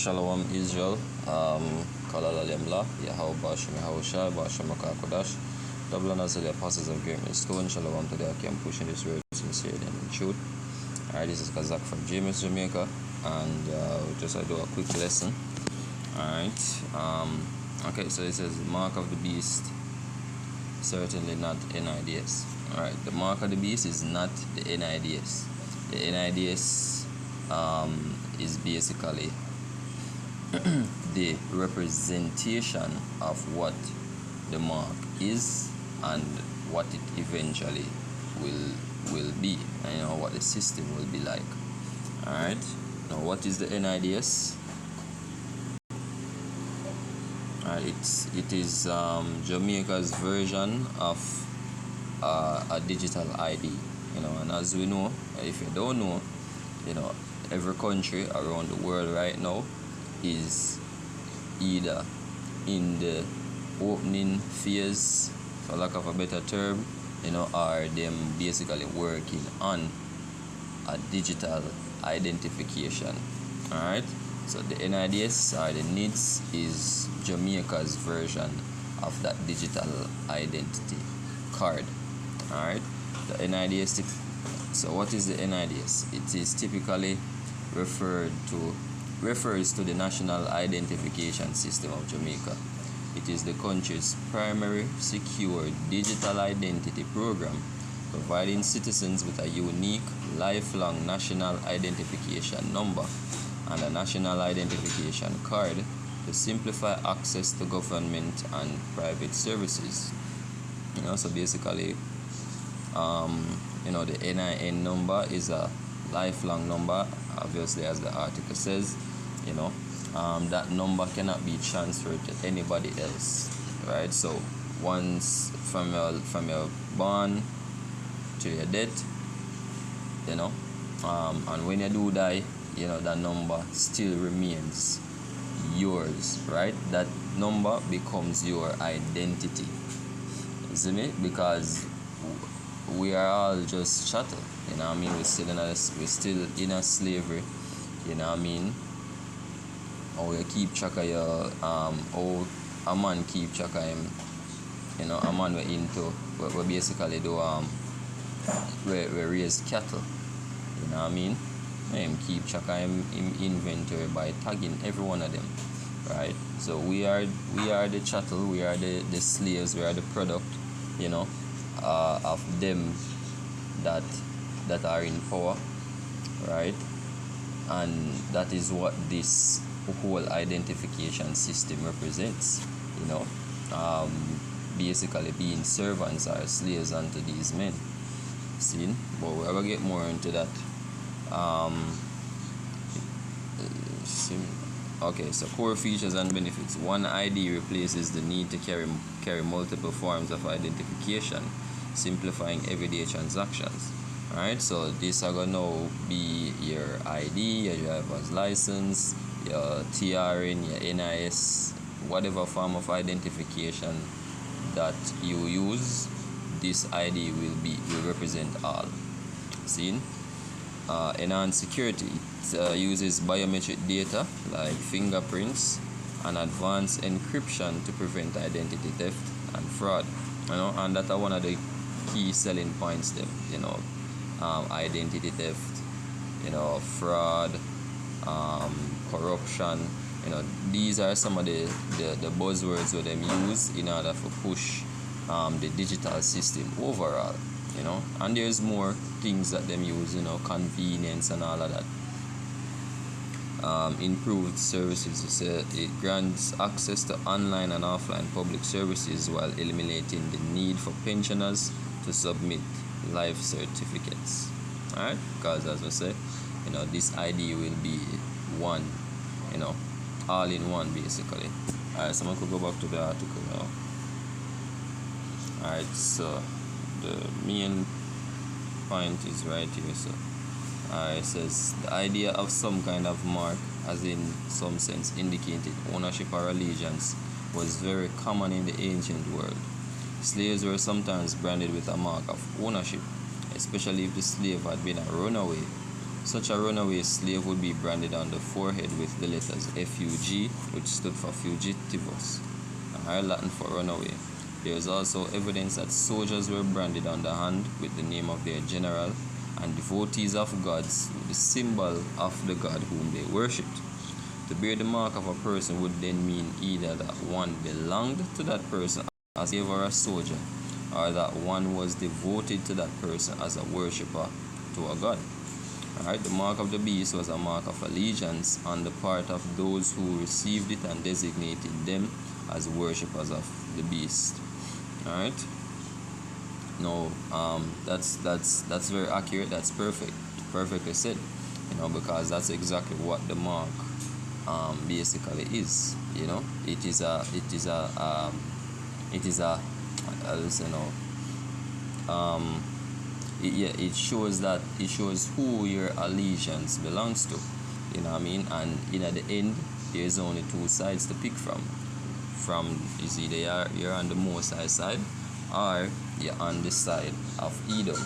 Shalom Israel, Kalala Lemla, Yahau Bashim Yahausha, Bashim Makakodash, double honors to the apostles of Great Stone, Shalom to the Akim pushing this word sincerely and in truth. Alright, this is Kazak from James, Jamaica, and just I do a quick lesson. Alright, okay, so it says the mark of the beast, certainly not NIDS. Alright, the mark of the beast is not the NIDS. The NIDS is basically the representation of what the mark is and what it eventually will be, and you know what the system will be like. Alright, now what is the NIDS? It is Jamaica's version of a digital ID, you know, and as we know, if you don't know, you know, every country around the world right now is either in the opening phase, for lack of a better term, you know, or them basically working on a digital identification. Alright, so the NIDS or the NIDS is Jamaica's version of that digital identity card. Alright, the NIDS. So what is the NIDS? It is typically refers to the National Identification System of Jamaica. It is the country's primary secure digital identity program, providing citizens with a unique lifelong national identification number and a national identification card to simplify access to government and private services. You know, so basically, you know, the NIN number is a lifelong number, obviously, as the article says. You know, that number cannot be transferred to anybody else, right? So once from your born to your death, you know, and when you do die, you know, that number still remains yours, right? That number becomes your identity. You see me? Because we are all just chattel, you know what I mean? We're still in a slavery, you know what I mean? Or you keep track of your how a man keep track of him, you know, a man we basically do we raise cattle, you know what I mean? Him keep track of him inventory by tagging every one of them, right? So we are the chattel, we are the slaves, we are the product, you know, of them that are in power, right? And that is what this whole identification system represents, you know, basically being servants or slaves unto these men. See, but we'll get more into that. Okay, so core features and benefits. One ID replaces the need to carry multiple forms of identification, simplifying everyday transactions. Alright, so this are gonna be your ID, your driver's license, your TRN, your NIS, whatever form of identification that you use, this ID will represent all. See? Enhanced security. It uses biometric data like fingerprints and advanced encryption to prevent identity theft and fraud. You know, and that's one of the key selling points there, you know. Identity theft, you know, fraud, corruption, you know, these are some of the buzzwords that them use in order to push the digital system overall, you know, and there's more things that them use, you know, convenience and all of that. Improved services, it grants access to online and offline public services while eliminating the need for pensioners to submit life certificates. Alright, because as I say, you know, this ID will be one, you know, all in one basically. Alright, so I'm going to go back to the article now. Alright, so the main point is right here. So it says the idea of some kind of mark, as in some sense indicated ownership or allegiance, was very common in the ancient world. Slaves were sometimes branded with a mark of ownership, especially if the slave had been a runaway Such a runaway slave would be branded on the forehead with the letters FUG, which stood for fugitivus, Latin for runaway. There is also evidence that soldiers were branded on the hand with the name of their general, and devotees of gods with the symbol of the god whom they worshipped. To bear the mark of a person would then mean either that one belonged to that person as a slave or a soldier, or that one was devoted to that person as a worshipper to a god. Alright, the mark of the beast was a mark of allegiance on the part of those who received it and designated them as worshippers of the beast. Alright. No, that's very accurate. That's perfectly said. Because that's exactly what the mark basically is. It is a it shows who your allegiance belongs to. You know what I mean? And at the end, there's only two sides to pick from. Is either you're on the Most High side, or you're on the side of Edom,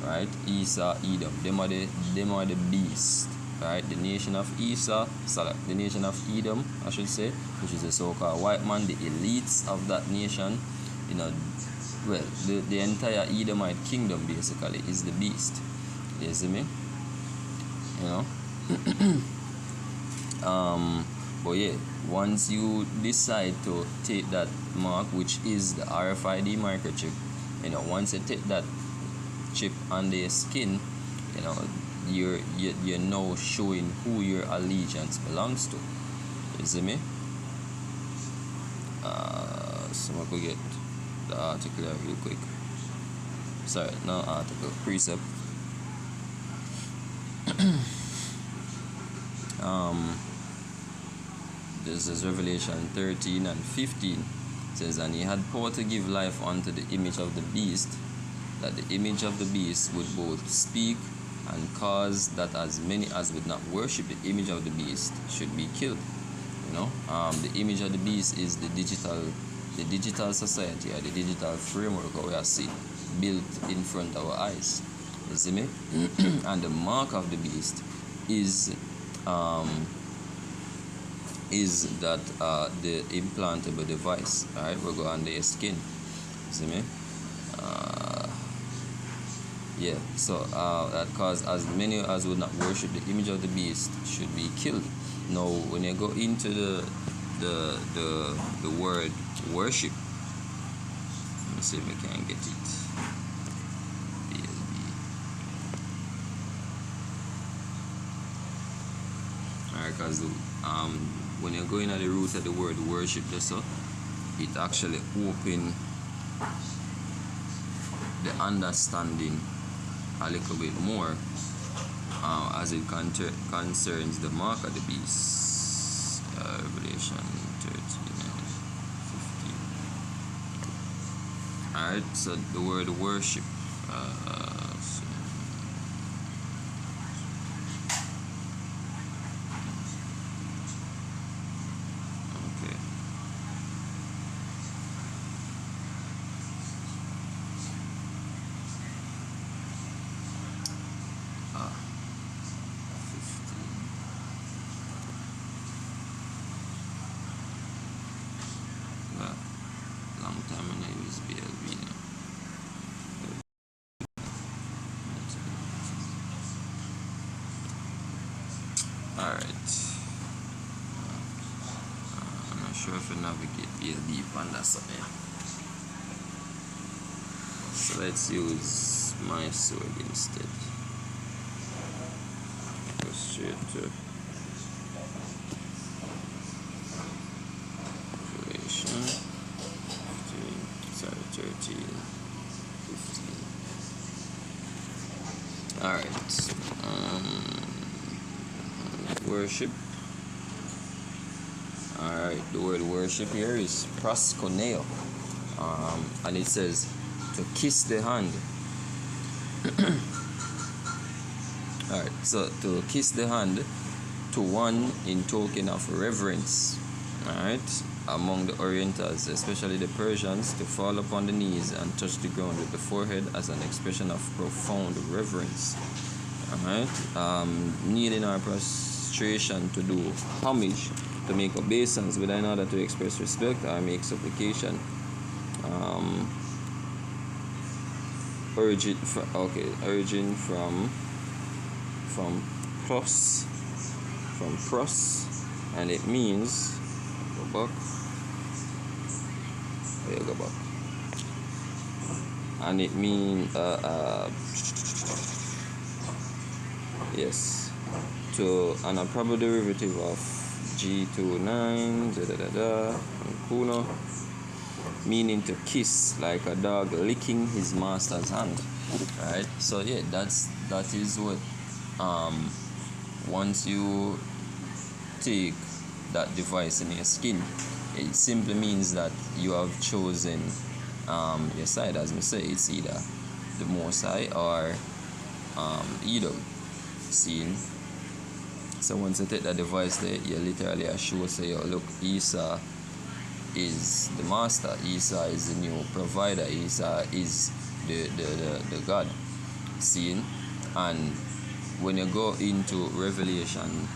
right? Esau, Edom. Them are the beast, right? The nation of the nation of Edom, I should say, which is the so-called white man, the elites of that nation. Well, the entire Edomite kingdom basically is the beast. You see me? But yeah, once you decide to take that mark, which is the RFID microchip, once you take that chip on their skin, you're now showing who your allegiance belongs to. You see me? So I'm gonna get the article here real quick. Sorry, not article, precept. This is Revelation 13 and 15. It says, and he had power to give life unto the image of the beast, that the image of the beast would both speak and cause that as many as would not worship the image of the beast should be killed. The image of the beast is the digital society, or the digital framework we are seeing built in front of our eyes. You see me? And the mark of the beast is that the implantable device. Alright, we'll go under your skin. You see me? So that cause as many as would not worship the image of the beast should be killed. Now, when you go into the word worship, let me see if I can get it. Alright, because when you're going at the root of the word worship, it actually opens the understanding a little bit more as it concerns the mark of the beast. Revelation 13 and 15. Alright, so the word worship. I'm not sure if I navigate B.E.A.S.T on that something. So let's use my sword instead. Go straight to Revelation 13, 15. Alright. Worship. Alright, the word worship here is proskuneo. And it says to kiss the hand. Alright, so to kiss the hand to one in token of reverence. Alright, among the Orientals, especially the Persians, to fall upon the knees and touch the ground with the forehead as an expression of profound reverence. Alright, kneeling or prostration to do homage, to make obeisance, whether in order to express respect or make supplication. Urging from pros, and it means go back. There you go back. And it means yes, to and a probable derivative of G29 and Kuno, meaning to kiss, like a dog licking his master's hand. Right? So yeah, that is what once you take that device in your skin, it simply means that you have chosen your side. As I say, it's either the Most High or Edom. Seen. So once you take that device there, you literally assure say, yo, look, Isa is the master, Isa is the new provider, Isa is the God. Seen. And when you go into Revelation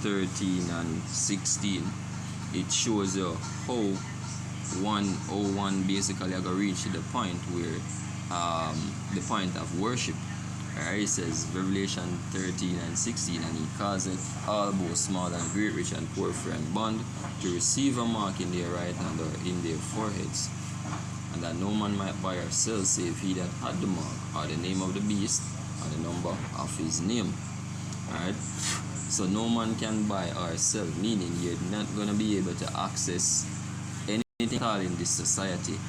13 and 16, it shows you how 101 basically are going to reach the point where the point of worship. It says Revelation 13 and 16, and he causeth all both small and great, rich and poor, free and bond, to receive a mark in their right hand or in their foreheads, and that no man might buy or sell save he that had the mark, or the name of the beast, or the number of his name. Alright? So no man can buy or sell, meaning you're not going to be able to access anything at all in this society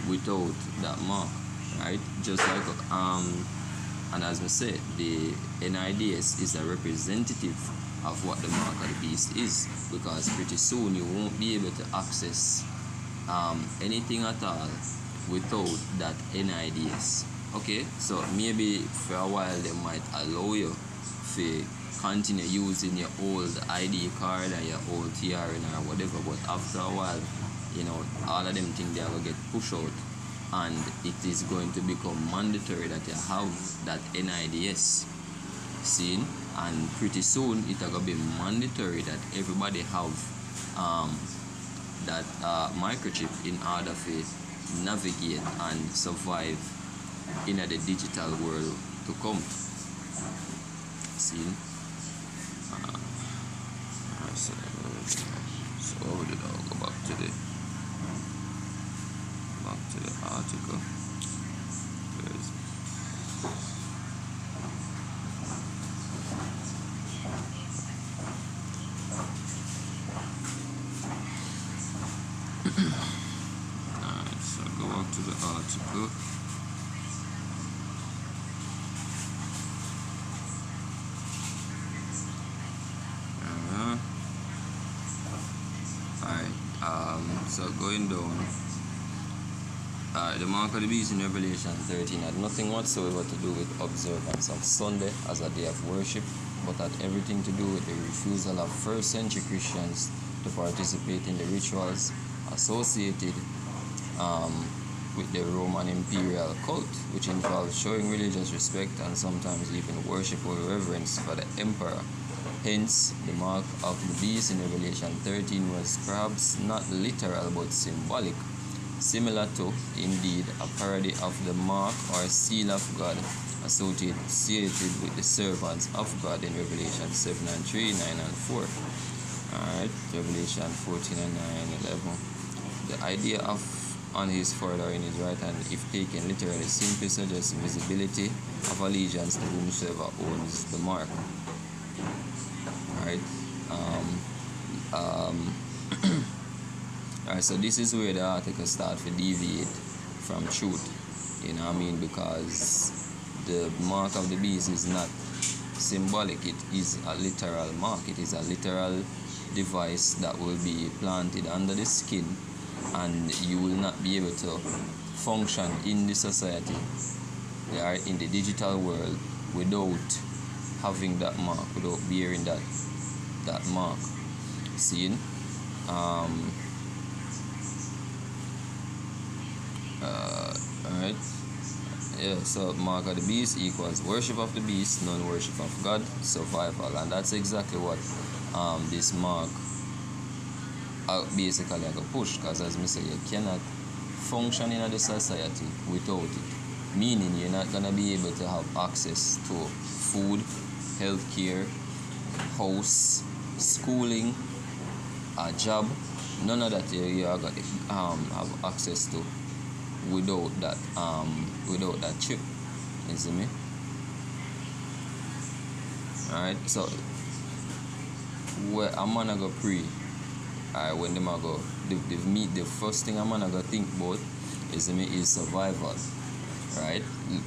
without that mark. Right? Just like and as we said, the NIDS is a representative of what the mark of the beast is, because pretty soon you won't be able to access anything at all without that NIDS. Okay, so maybe for a while they might allow you to continue using your old ID card or your old TRN or whatever, but after a while, you know, all of them things they are going to get pushed out, and it is going to become mandatory that you have that NIDS. Seen? And pretty soon it will be mandatory that everybody have that microchip in order to navigate and survive in the digital world to come. Seen? So how did I go back to the article? Alright, so go back to the article. So going down, the mark of the beast in Revelation 13 had nothing whatsoever to do with observance of Sunday as a day of worship, but had everything to do with the refusal of first century Christians to participate in the rituals associated with the Roman imperial cult, which involved showing religious respect and sometimes even worship or reverence for the emperor. Hence, the mark of the beast in Revelation 13 was perhaps not literal but symbolic, similar to, indeed, a parody of the mark or seal of God associated with the servants of God in Revelation 7 and 3, 9 and 4. Alright, Revelation 14 and 9, 11. The idea of on his forehead or in his right hand, if taken literally, simply suggests visibility of allegiance to whomsoever owns the mark. Alright, alright, so this is where the article starts to deviate from truth, you know what I mean, because the mark of the beast is not symbolic, it is a literal mark, it is a literal device that will be planted under the skin, and you will not be able to function in the society, in the digital world, without having that mark, without bearing that mark. Seen? Alright. Yeah, so mark of the beast equals worship of the beast, non-worship of God, survival. And that's exactly what this mark basically I go push, because as I say, you cannot function in the society without it. Meaning you're not gonna be able to have access to food, healthcare, house, schooling, a job. None of that you are gonna have access to without that chip. You see me? Alright, so where I'm gonna go pray. Alright, when them go the first thing I'm gonna go think about is survival. Right? You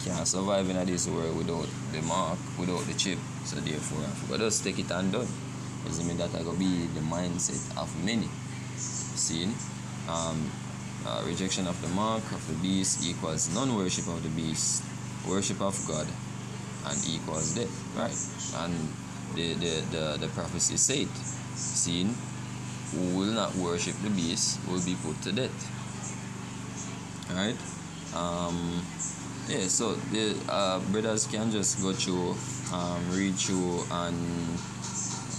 can't survive in this world without the mark, without the chip. So therefore I just take it and done. You see me? That I go be the mindset of many. Seeing? Rejection of the mark of the beast equals non-worship of the beast, worship of God, and equals death. Right? And the prophecy said, seeing, who will not worship the beast will be put to death. Alright? Yeah, so the brothers can just go through, read through, and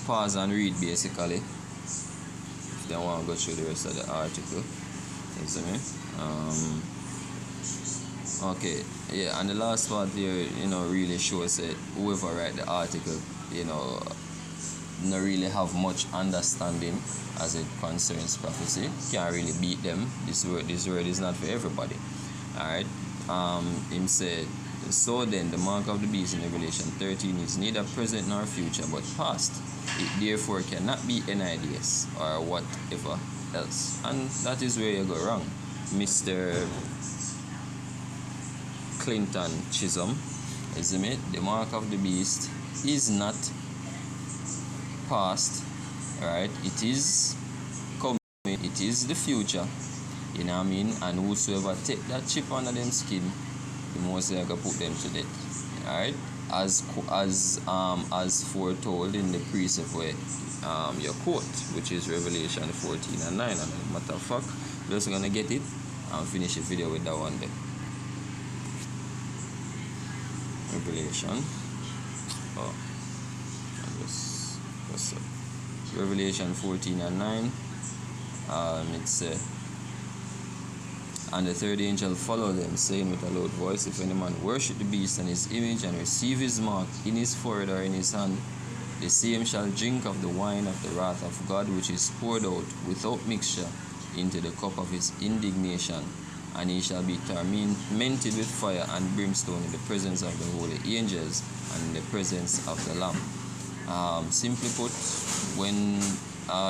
pause and read basically if they want to go through the rest of the article. You see me? Okay, yeah, and the last part there, really shows that whoever write the article, not really have much understanding as it concerns prophecy. Can't really beat them. This word is not for everybody. Alright. Him said, so then the mark of the beast in Revelation 13 is neither present nor future but past. It therefore cannot be NIDS or whatever else. And that is where you go wrong, Mr. Clinton Chisholm. Isn't it? The mark of the beast is not past, right? It is coming, it is the future. You know what I mean? And whosoever take that chip under them skin, the most they gonna put them to death. Alright? As foretold in the precept where your quote, which is Revelation 14 and 9. And matter of fact, we're just gonna get it and finish the video with that one there. Revelation. Revelation 14 and 9. It says, and the third angel followed them, saying with a loud voice, if any man worship the beast and his image, and receive his mark in his forehead or in his hand, the same shall drink of the wine of the wrath of God, which is poured out without mixture into the cup of his indignation, and he shall be tormented with fire and brimstone in the presence of the holy angels and in the presence of the Lamb. Simply put, when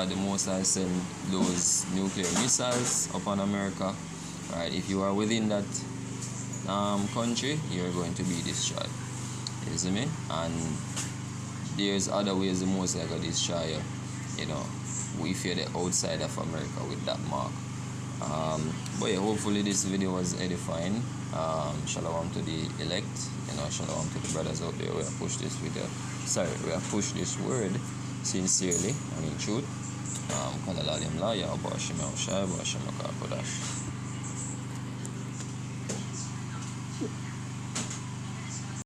the Most High send those nuclear missiles upon America, right, if you are within that country, you're going to be destroyed. You see me? And there's other ways the Most High gonna destroy you. We fear the outside of America with that mark. But yeah, hopefully this video was edifying. Shalom to the elect, shalom to the brothers out there. We have pushed this video. We have pushed this word sincerely and in truth.